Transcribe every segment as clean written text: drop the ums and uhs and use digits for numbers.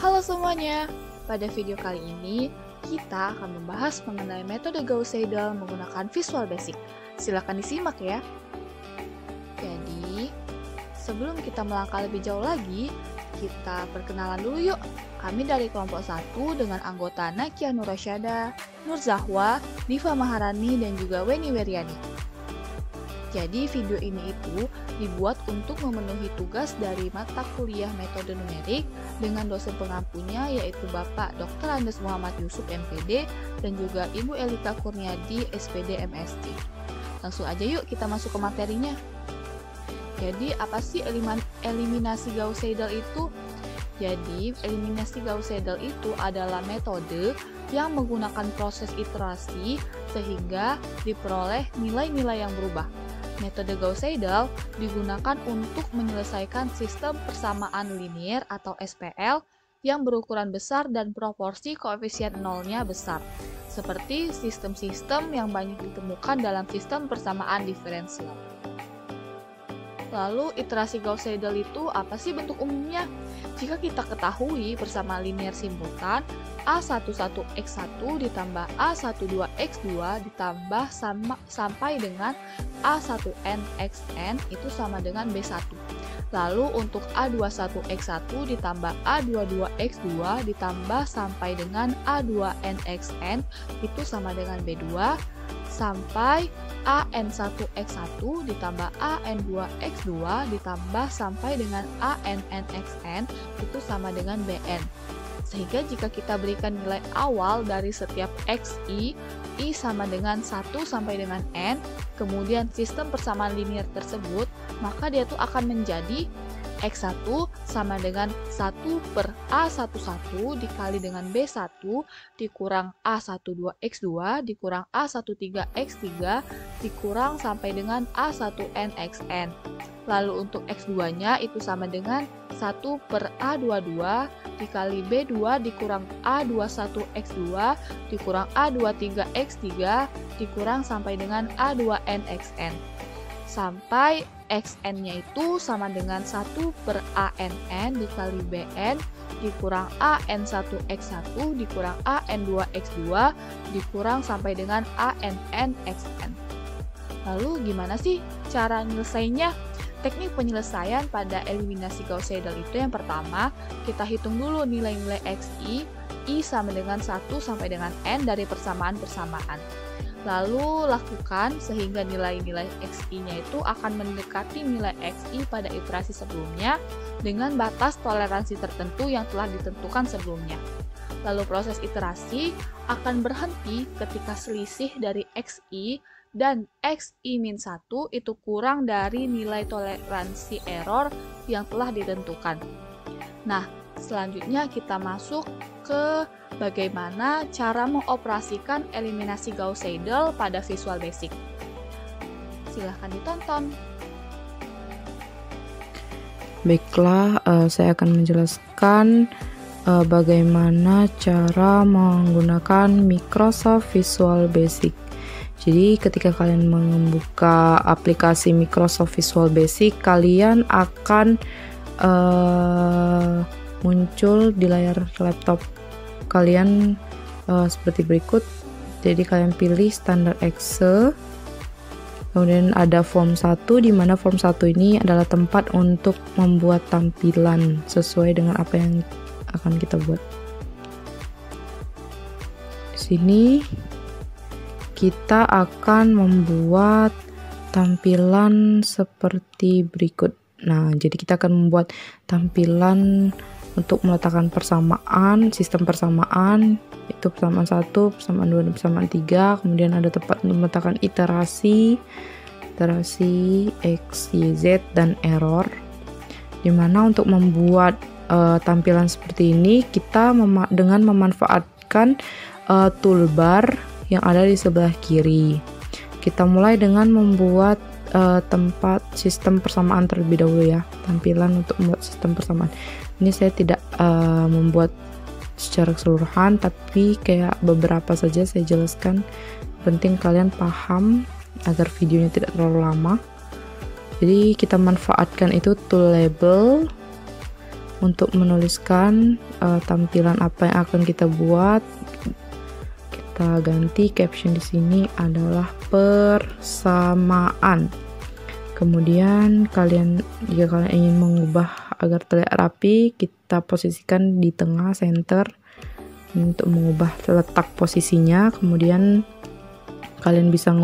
Halo semuanya, pada video kali ini kita akan membahas mengenai metode Gauss-Seidel menggunakan Visual Basic. Silahkan disimak ya. Jadi, sebelum kita melangkah lebih jauh lagi, kita perkenalan dulu yuk. Kami dari kelompok 1 dengan anggota Nakia Nurasyada, Nur Zahwa, Diva Maharani, dan juga Weni Weryani. Jadi video ini itu dibuat untuk memenuhi tugas dari mata kuliah metode numerik dengan dosen pengampunya yaitu Bapak Dr. Andes Muhammad Yusuf MPD dan juga Ibu Elika Kurniadi SPD MSc. Langsung aja yuk kita masuk ke materinya. Jadi apa sih eliminasi Gauss-Seidel itu? Jadi eliminasi Gauss-Seidel itu adalah metode yang menggunakan proses iterasi sehingga diperoleh nilai-nilai yang berubah. Metode Gauss-Seidel digunakan untuk menyelesaikan sistem persamaan linier atau SPL yang berukuran besar dan proporsi koefisien nolnya besar, seperti sistem-sistem yang banyak ditemukan dalam sistem persamaan diferensial. Lalu, iterasi Gauss-Seidel itu apa sih bentuk umumnya? Jika kita ketahui persamaan linier simultan, A11x1 ditambah A12x2 ditambah sampai dengan A1nxn itu sama dengan B1. Lalu untuk A21x1 ditambah A22x2 ditambah sampai dengan A2nxn itu sama dengan B2 sampai AN1x1 ditambah AN2x2 ditambah sampai dengan ANNxn itu sama dengan Bn. Sehingga jika kita berikan nilai awal dari setiap xi, i sama dengan 1 sampai dengan n, kemudian sistem persamaan linier tersebut, maka dia tuh akan menjadi x1 sama dengan 1 per A11 dikali dengan B1 dikurang A12x2 dikurang A13x3 dikurang sampai dengan A1nxn. Lalu untuk x2-nya itu sama dengan 1 per A22 dikali B2 dikurang A21x2 dikurang A23x3 dikurang sampai dengan A2nxn. Sampai xn-nya itu sama dengan 1 per ANN dikali Bn dikurang AN1x1 dikurang AN2x2 dikurang sampai dengan ANNxn. Lalu gimana sih cara nyelesainnya? Teknik penyelesaian pada eliminasi Gauss-Seidel itu yang pertama, kita hitung dulu nilai-nilai xi, i sama dengan 1 sampai dengan n dari persamaan-persamaan. Lalu lakukan sehingga nilai-nilai xi-nya itu akan mendekati nilai xi pada iterasi sebelumnya dengan batas toleransi tertentu yang telah ditentukan sebelumnya. Lalu proses iterasi akan berhenti ketika selisih dari xi dan xi-1 itu kurang dari nilai toleransi error yang telah ditentukan. Nah, selanjutnya kita masuk ke bagaimana cara mengoperasikan eliminasi Gauss-Seidel pada Visual Basic. Silahkan ditonton. Baiklah, saya akan menjelaskan bagaimana cara menggunakan Microsoft Visual Basic. Jadi ketika kalian membuka aplikasi Microsoft Visual Basic, kalian akan muncul di layar laptop kalian seperti berikut. Jadi kalian pilih standar Excel, kemudian ada form 1, di mana form 1 ini adalah tempat untuk membuat tampilan sesuai dengan apa yang akan kita buat. Di sini kita akan membuat tampilan seperti berikut. Nah, jadi kita akan membuat tampilan untuk meletakkan persamaan, sistem persamaan, itu persamaan 1, persamaan 2, dan persamaan 3. Kemudian ada tempat untuk meletakkan iterasi X, Y, Z, dan error. Dimana untuk membuat tampilan seperti ini, kita dengan memanfaatkan toolbar yang ada di sebelah kiri. Kita mulai dengan membuat tempat sistem persamaan terlebih dahulu ya, tampilan untuk membuat sistem persamaan. Ini saya tidak membuat secara keseluruhan, tapi kayak beberapa saja saya jelaskan. Penting kalian paham agar videonya tidak terlalu lama. Jadi kita manfaatkan itu tool label, untuk menuliskan tampilan apa yang akan kita buat, kita ganti caption di sini adalah persamaan. Kemudian jika kalian ingin mengubah agar terlihat rapi, kita posisikan di tengah center untuk mengubah letak posisinya. Kemudian kalian bisa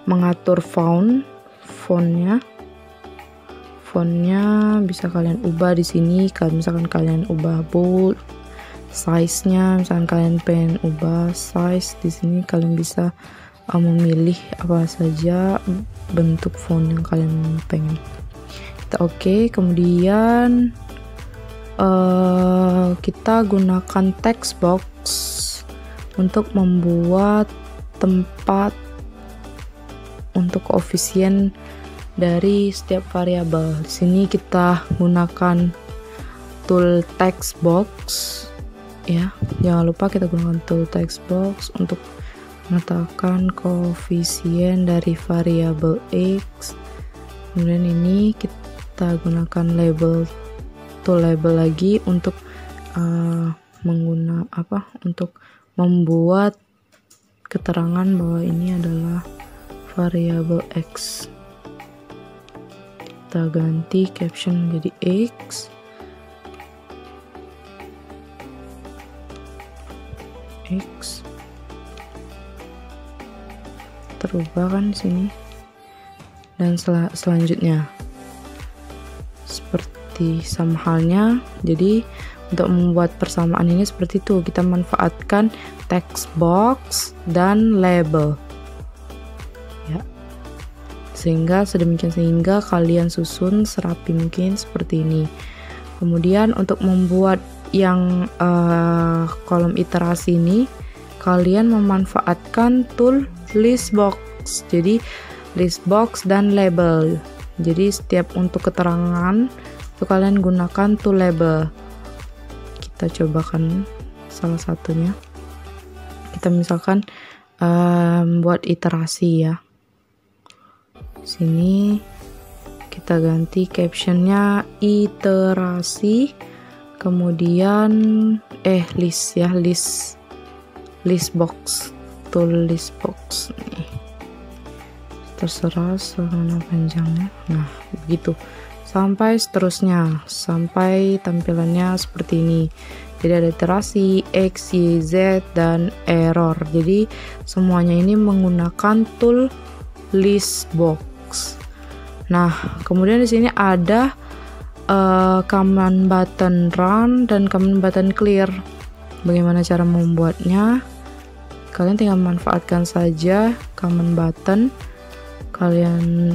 mengatur fontnya bisa kalian ubah di sini. Kalau misalkan kalian ubah bold, size-nya, misalkan kalian pengen ubah size di sini, kalian bisa memilih apa saja bentuk font yang kalian pengen. Kita oke. Kemudian kita gunakan text box untuk membuat tempat untuk koefisien dari setiap variabel. Di sini kita gunakan tool text box ya. Jangan lupa kita gunakan tool text box untuk menetapkan koefisien dari variabel x. Kemudian ini kita gunakan tool label lagi untuk untuk membuat keterangan bahwa ini adalah variabel x. Kita ganti caption menjadi x. Terubah kan di sini. Dan selanjutnya seperti sama halnya. Jadi untuk membuat persamaan ini seperti itu, kita manfaatkan text box dan label ya, sehingga kalian susun serapi mungkin seperti ini. Kemudian untuk membuat yang kolom iterasi ini, kalian memanfaatkan tool list box. Jadi list box dan label. Jadi setiap untuk keterangan itu kalian gunakan tool label. Kita cobakan salah satunya. Kita misalkan buat iterasi ya. Sini kita ganti captionnya iterasi, kemudian list ya, list box, tool list box nih. Terserah mana panjangnya. Nah, begitu. Sampai seterusnya, sampai tampilannya seperti ini. Jadi ada iterasi, X, Y, Z, dan error. Jadi semuanya ini menggunakan tool list box. Nah, kemudian di sini ada command button run dan command button clear. Bagaimana cara membuatnya? Kalian tinggal manfaatkan saja command button. Kalian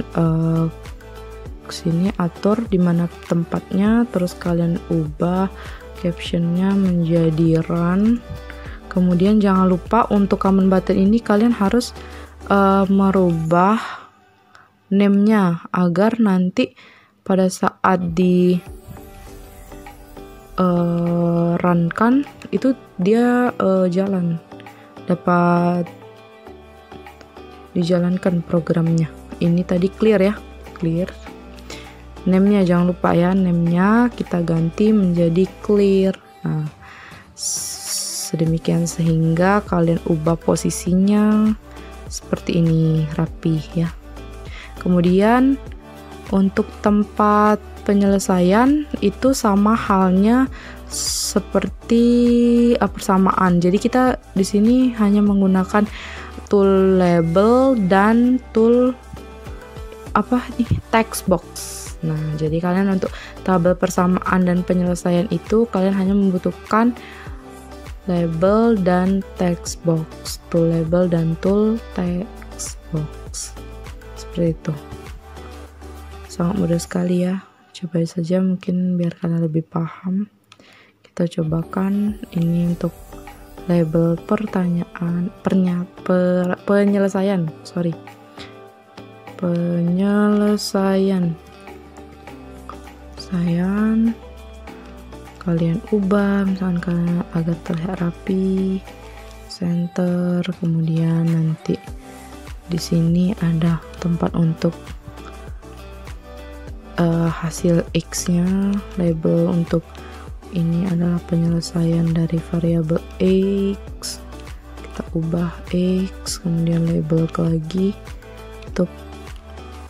kesini atur di mana tempatnya, terus kalian ubah captionnya menjadi run. Kemudian jangan lupa untuk command button ini kalian harus merubah name-nya agar nanti pada saat di run kan itu dia dapat dijalankan programnya. Ini tadi clear ya, clear. Name-nya jangan lupa ya, name-nya kita ganti menjadi clear. Nah, sedemikian sehingga kalian ubah posisinya seperti ini, rapi ya. Kemudian untuk tempat penyelesaian itu sama halnya seperti persamaan. Jadi kita di sini hanya menggunakan tool label dan tool text box. Nah, jadi kalian untuk tabel persamaan dan penyelesaian itu kalian hanya membutuhkan label dan text box, tool label dan tool text box. Seperti itu. Sangat mudah sekali ya. Coba saja mungkin biar kalian lebih paham. Kita cobakan ini untuk label penyelesaian. Kalian ubah misalkan kalian agar terlihat rapi, center, kemudian nanti di sini ada tempat untuk hasil X-nya, label untuk ini adalah penyelesaian dari variabel X, kita ubah X, kemudian label lagi untuk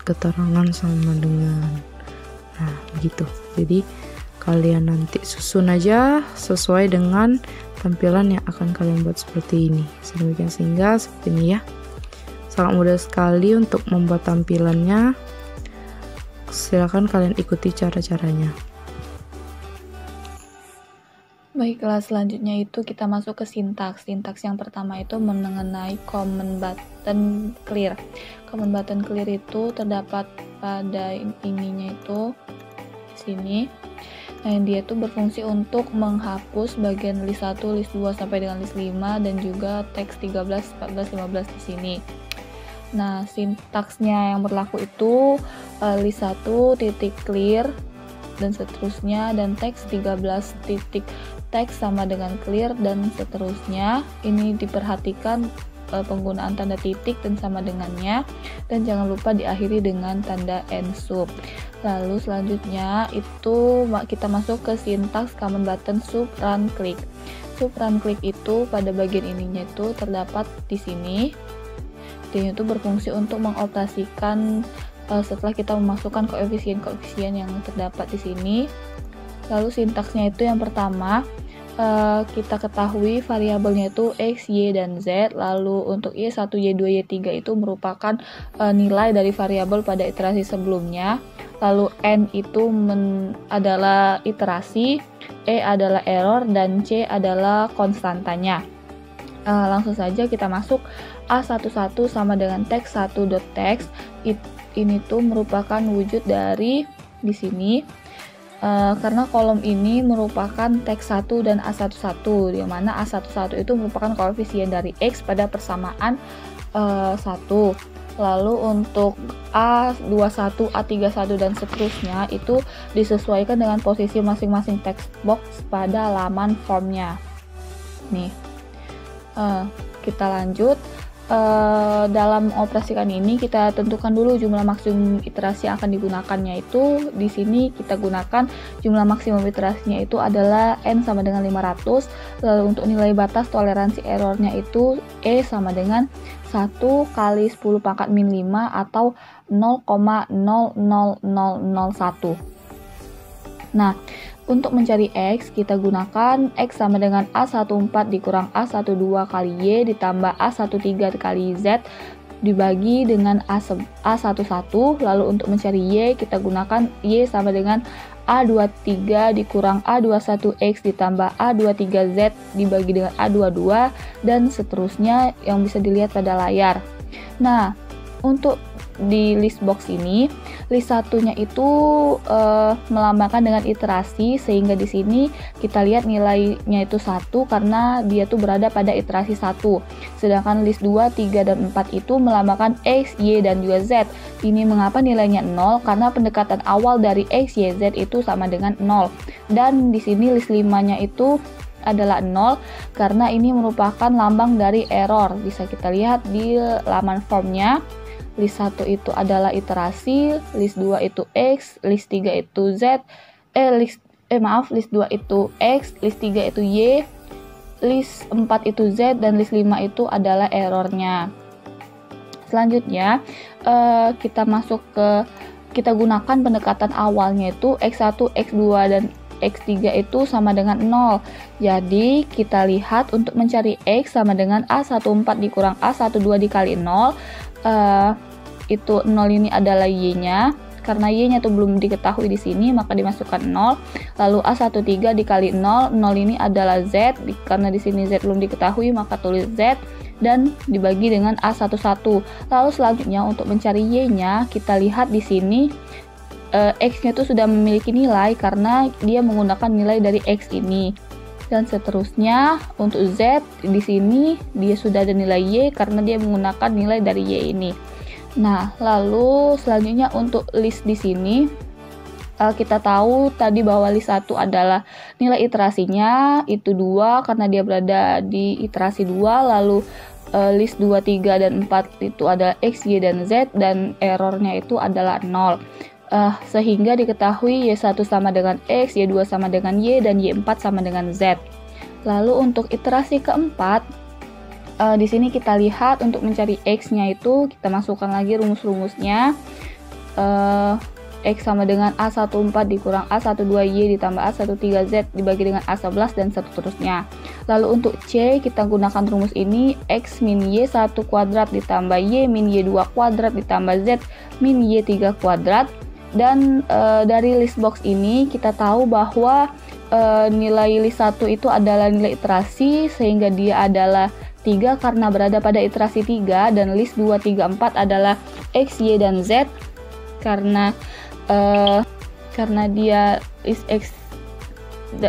keterangan sama dengan, nah begitu. Jadi kalian nanti susun aja sesuai dengan tampilan yang akan kalian buat seperti ini, sedemikian sehingga seperti ini ya, sangat mudah sekali untuk membuat tampilannya. Silakan kalian ikuti cara-caranya. Baiklah, selanjutnya itu kita masuk ke sintaks. Sintaks yang pertama itu mengenai command button clear. Command button clear itu terdapat pada ininya itu di sini. Nah, dia itu berfungsi untuk menghapus bagian list 1, list 2 sampai dengan list 5 dan juga teks 13, 14, 15 di sini. Nah, sintaksnya yang berlaku itu list 1 titik clear dan seterusnya, dan teks 13 titik teks sama dengan clear dan seterusnya. Ini diperhatikan penggunaan tanda titik dan sama dengannya, dan jangan lupa diakhiri dengan tanda end sub. Lalu selanjutnya itu kita masuk ke sintaks command button sub run click. Sub run click itu pada bagian ininya itu terdapat di sini. Dia itu berfungsi untuk mengoperasikan setelah kita memasukkan koefisien-koefisien yang terdapat di sini. Lalu sintaksnya itu yang pertama, kita ketahui variabelnya itu X, Y, dan Z. Lalu untuk Y1, Y2, Y3 itu merupakan nilai dari variabel pada iterasi sebelumnya. Lalu N itu adalah iterasi, E adalah error, dan C adalah konstantanya. Langsung saja kita masuk. A11 sama dengan teks 1.text. Ini tuh merupakan wujud dari di sini, karena kolom ini merupakan teks 1 dan A11, di mana A11 itu merupakan koefisien dari X pada persamaan 1. Lalu untuk A21, A31 dan seterusnya itu disesuaikan dengan posisi masing-masing text box pada laman formnya. Nih, kita lanjut. Dalam operasikan ini kita tentukan dulu jumlah maksimum iterasi yang akan digunakannya. Itu di sini kita gunakan jumlah maksimum iterasinya itu adalah n sama dengan 500. Lalu untuk nilai batas toleransi errornya itu e sama dengan 1 kali 10 pangkat min 5 atau 0,00001. Nah, untuk mencari X, kita gunakan X sama dengan A14 dikurang A12 kali Y ditambah A13 kali Z dibagi dengan A11. Lalu untuk mencari Y, kita gunakan Y sama dengan A23 dikurang A21X ditambah A23Z dibagi dengan A22 dan seterusnya yang bisa dilihat pada layar. Nah, untuk di list box ini, list satunya itu melambangkan dengan iterasi, sehingga di sini kita lihat nilainya itu 1 karena dia tuh berada pada iterasi 1. Sedangkan list 2, 3 dan 4 itu melambangkan X, Y dan juga Z. Ini mengapa nilainya 0? Karena pendekatan awal dari X, Y, Z itu sama dengan 0. Dan di sini list 5-nya itu adalah 0 karena ini merupakan lambang dari error. Bisa kita lihat di laman formnya. List 1 itu adalah iterasi, list 2 itu X, list 3 itu Z, list 2 itu X, list 3 itu Y, list 4 itu Z, dan list 5 itu adalah errornya. Selanjutnya, kita gunakan pendekatan awalnya itu X1, X2, dan X3 itu sama dengan 0. Jadi, kita lihat untuk mencari X sama dengan A14 dikurang A12 dikali 0. Itu 0 ini adalah Y-nya. Karena Y-nya itu belum diketahui di sini, maka dimasukkan 0. Lalu A13 dikali 0, 0 ini adalah Z. Karena di sini Z belum diketahui, maka tulis Z dan dibagi dengan A11. Lalu selanjutnya untuk mencari Y-nya, kita lihat di sini X-nya itu sudah memiliki nilai karena dia menggunakan nilai dari X ini. Dan seterusnya untuk Z di sini dia sudah ada nilai Y karena dia menggunakan nilai dari Y ini. Nah, lalu selanjutnya untuk list di sini kita tahu tadi bahwa list 1 adalah nilai iterasinya itu 2 karena dia berada di iterasi 2. Lalu list 2, 3 dan 4 itu adalah X, Y dan Z dan errornya itu adalah 0. sehingga diketahui Y1 sama dengan X, Y2 sama dengan Y, dan Y4 sama dengan Z. Lalu untuk iterasi keempat, di sini kita lihat untuk mencari X-nya itu kita masukkan lagi rumus-rumusnya. X sama dengan A14 dikurang A12Y ditambah A13Z dibagi dengan A11 dan seterusnya. Lalu untuk C kita gunakan rumus ini, X min Y1 kuadrat ditambah Y min Y2 kuadrat ditambah Z min Y3 kuadrat. Dan dari list box ini kita tahu bahwa nilai list 1 itu adalah nilai iterasi, sehingga dia adalah 3 karena berada pada iterasi 3, dan list 2, 3, 4 adalah X, Y, dan Z karena dia list X,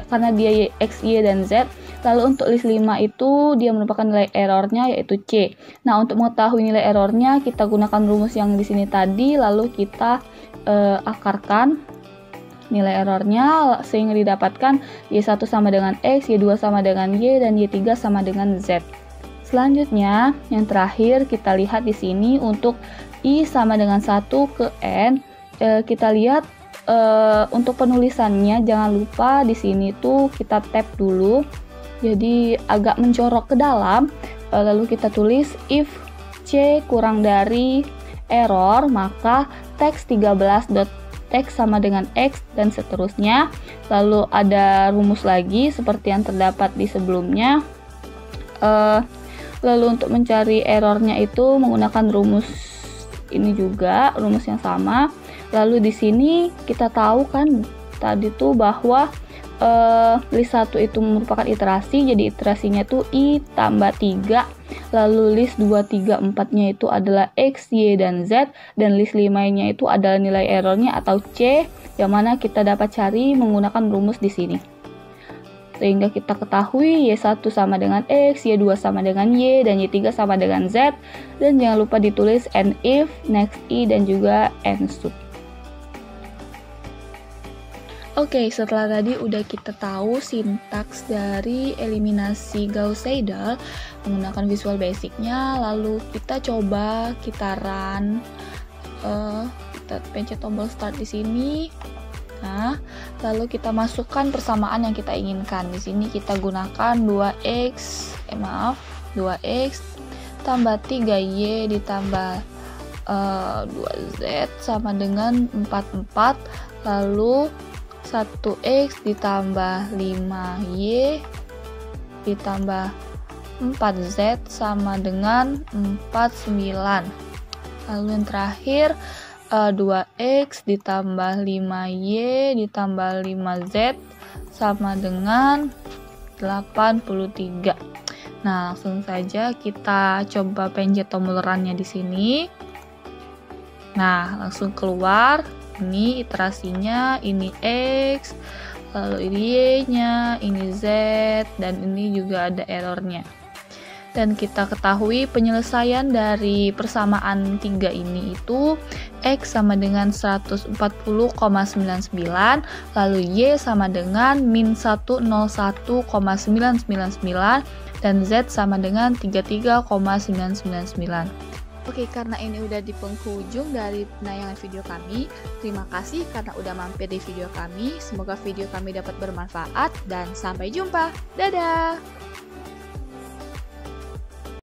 karena dia X, Y, dan Z. Lalu untuk list 5 itu dia merupakan nilai errornya yaitu C. Nah, untuk mengetahui nilai errornya kita gunakan rumus yang di sini tadi, lalu kita akarkan nilai errornya sehingga didapatkan Y1 sama dengan X, Y2 sama dengan Y, dan Y3 sama dengan Z. Selanjutnya, yang terakhir kita lihat di sini untuk I sama dengan 1 ke N. Kita lihat untuk penulisannya jangan lupa di sini tuh kita tab dulu. Jadi agak mencorok ke dalam. Lalu kita tulis if C kurang dari error, maka text 13.text sama dengan X dan seterusnya. Lalu ada rumus lagi seperti yang terdapat di sebelumnya. Lalu untuk mencari errornya itu menggunakan rumus ini juga, rumus yang sama. Lalu di sini kita tahu kan tadi tuh bahwa list 1 itu merupakan iterasi, jadi iterasinya tuh I tambah 3. Lalu list 2, 3, 4-nya itu adalah X, Y, dan Z, dan list 5-nya itu adalah nilai errornya atau C, yang mana kita dapat cari menggunakan rumus di sini. Sehingga kita ketahui Y1 sama dengan X, Y2 sama dengan Y, dan Y3 sama dengan Z. Dan jangan lupa ditulis and if, next I, dan juga and should. Oke, setelah tadi udah kita tahu sintaks dari eliminasi Gauss-Seidel menggunakan Visual Basic-nya, lalu kita coba kita run. Kita pencet tombol start di sini. Nah, lalu kita masukkan persamaan yang kita inginkan. Di sini kita gunakan 2x tambah 3y ditambah 2z sama dengan 44, lalu 1x ditambah 5y ditambah 4z sama dengan 49. Lalu yang terakhir 2x ditambah 5y ditambah 5z sama dengan 83. Nah, langsung saja kita coba pencet tombol run-nya di sini. Nah, langsung keluar. Ini iterasinya, ini X, lalu ini Y-nya, ini Z, dan ini juga ada errornya. Dan kita ketahui penyelesaian dari persamaan 3 ini itu X sama dengan 140,99, lalu Y sama dengan min 101,999, dan Z sama dengan 33,999. Oke, karena ini udah di penghujung dari penayangan video kami, terima kasih karena udah mampir di video kami. Semoga video kami dapat bermanfaat dan sampai jumpa. Dadah!